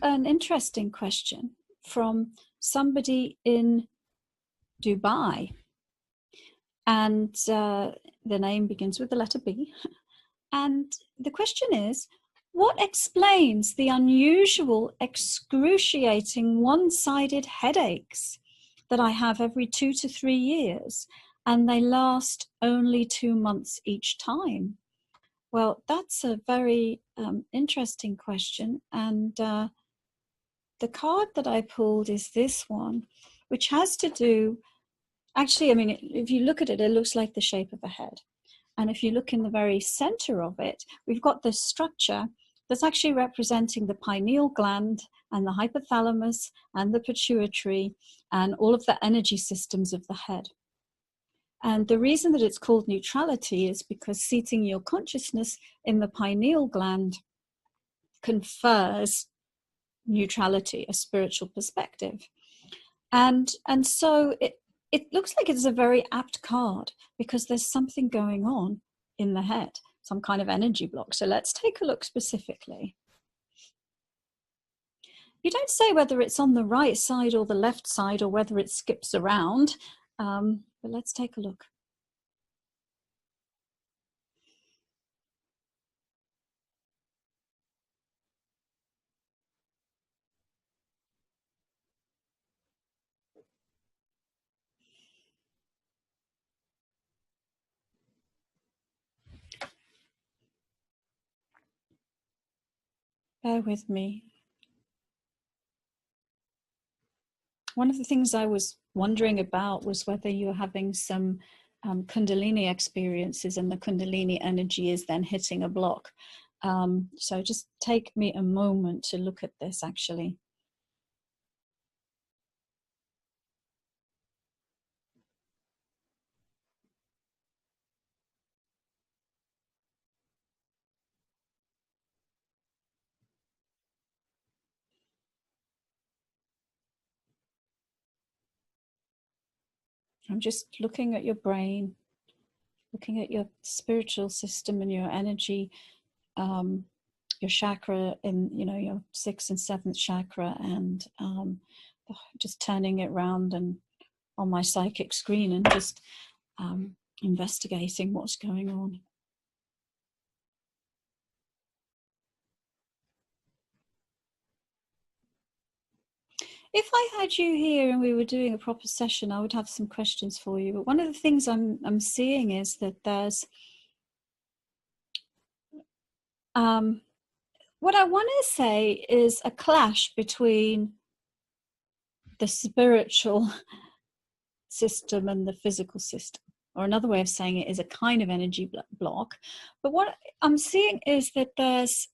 an interesting question from somebody in Dubai. And the name begins with the letter B. And the question is, what explains the unusual, excruciating, one-sided headaches that I have every 2 to 3 years, and they last only 2 months each time? Well, that's a very interesting question. And the card that I pulled is this one, which has to do, actually, I mean, if you look at it, it looks like the shape of a head. And if you look in the very center of it, we've got this structure that's actually representing the pineal gland and the hypothalamus and the pituitary and all of the energy systems of the head. And the reason that it's called neutrality is because seating your consciousness in the pineal gland confers neutrality, a spiritual perspective. And so it looks like it's a very apt card because there's something going on in the head, some kind of energy block. So let's take a look specifically. You don't say whether it's on the right side or the left side or whether it skips around, but let's take a look. Bear with me. One of the things I was wondering about was whether you're having some Kundalini experiences and the Kundalini energy is then hitting a block. So just take me a moment to look at this actually. I'm just looking at your brain, looking at your spiritual system and your energy, your chakra in, your 6th and 7th chakra, and just turning it around and on my psychic screen and just investigating what's going on. If I had you here and we were doing a proper session, I would have some questions for you. But one of the things I'm seeing is that there's what I want to say is a clash between the spiritual system and the physical system. Or another way of saying it is a kind of energy block. But what I'm seeing is that there's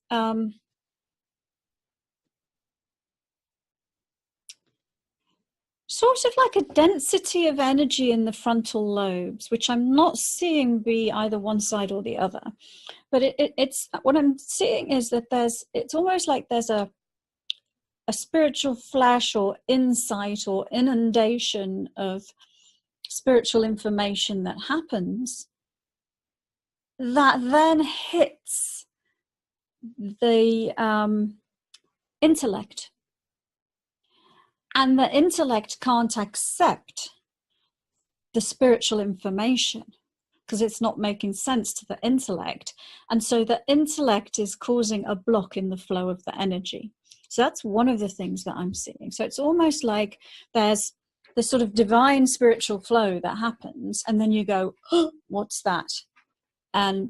sort of like a density of energy in the frontal lobes, which I'm not seeing be either one side or the other. But it's what I'm seeing is that it's almost like there's a spiritual flash or insight or inundation of spiritual information that happens that then hits the intellect. And the intellect can't accept the spiritual information because it's not making sense to the intellect. And so the intellect is causing a block in the flow of the energy. So that's one of the things that I'm seeing. So it's almost like there's this sort of divine spiritual flow that happens, and then you go, oh, what's that? And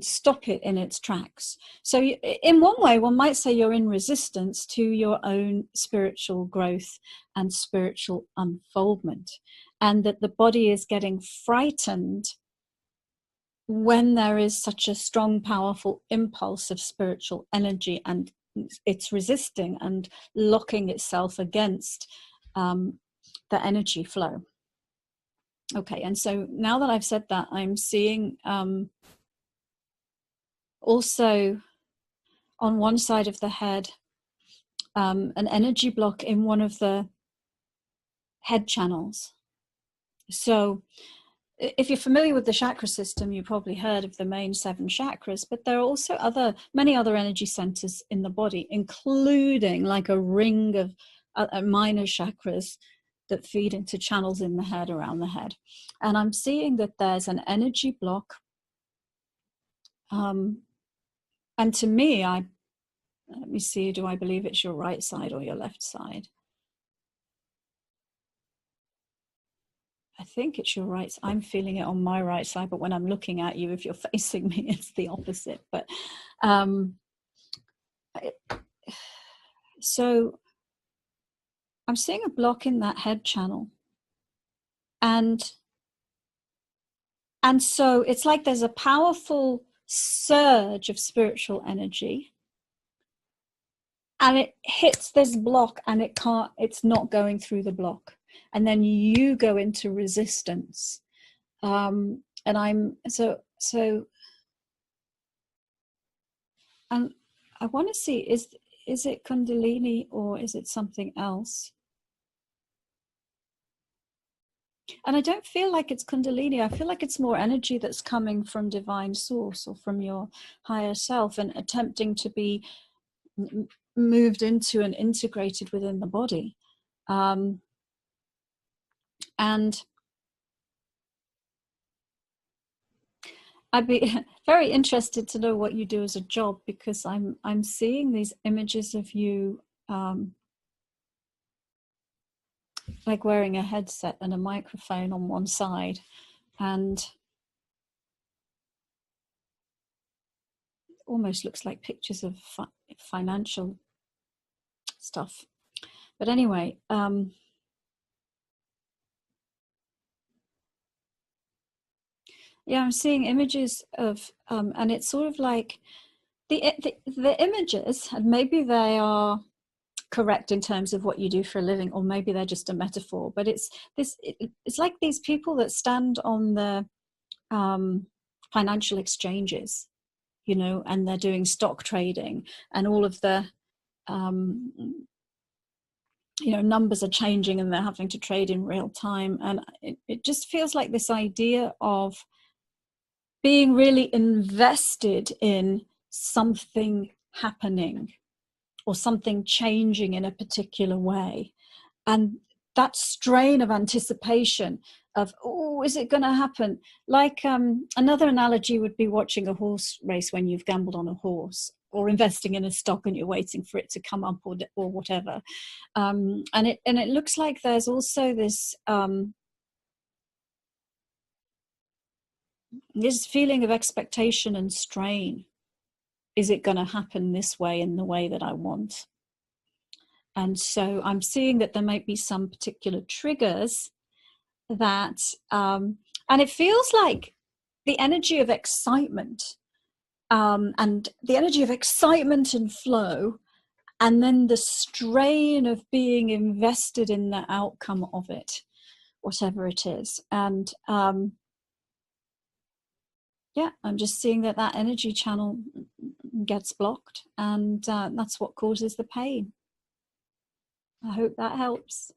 stop it in its tracks. So in one way, one might say you're in resistance to your own spiritual growth and spiritual unfoldment, and that the body is getting frightened when there is such a strong, powerful impulse of spiritual energy, and it's resisting and locking itself against the energy flow. Okay, and so now that I've said that, I'm seeing also on one side of the head an energy block in one of the head channels. So if you're familiar with the chakra system, you probably heard of the main 7 chakras, but there are also many other energy centers in the body, including like a ring of minor chakras that feed into channels in the head, around the head. And I'm seeing that there's an energy block. And to me, let me see, do I believe it's your right side or your left side? I think it's your right. I'm feeling it on my right side, but when I'm looking at you, if you're facing me, it's the opposite. But so I'm seeing a block in that head channel, and so it's like there's a powerful surge of spiritual energy, and it hits this block, and it's not going through the block. And then you go into resistance. And I'm so and I want to see, is it Kundalini or is it something else? And I don't feel like it's Kundalini. I feel like it's more energy that's coming from divine source or from your higher self and attempting to be moved into and integrated within the body. And I'd be very interested to know what you do as a job, because I'm seeing these images of you like wearing a headset and a microphone on one side, and almost looks like pictures of financial stuff. But anyway, yeah, I'm seeing images of, and it's sort of like the images, and maybe they are correct in terms of what you do for a living, or maybe they're just a metaphor. But it's like these people that stand on the financial exchanges, you know, and they're doing stock trading, and all of the you know, numbers are changing and they're having to trade in real time. And it just feels like this idea of being really invested in something happening or something changing in a particular way. And that strain of anticipation of, oh, is it going to happen? Like another analogy would be watching a horse race when you've gambled on a horse, or investing in a stock and you're waiting for it to come up, or whatever. And it looks like there's also this this feeling of expectation and strain. Is it going to happen this way, in the way that I want? And so I'm seeing that there might be some particular triggers that, and it feels like the energy of excitement, and the energy of excitement and flow, and then the strain of being invested in the outcome of it, whatever it is. And yeah, I'm just seeing that energy channel gets blocked, and that's what causes the pain. I hope that helps.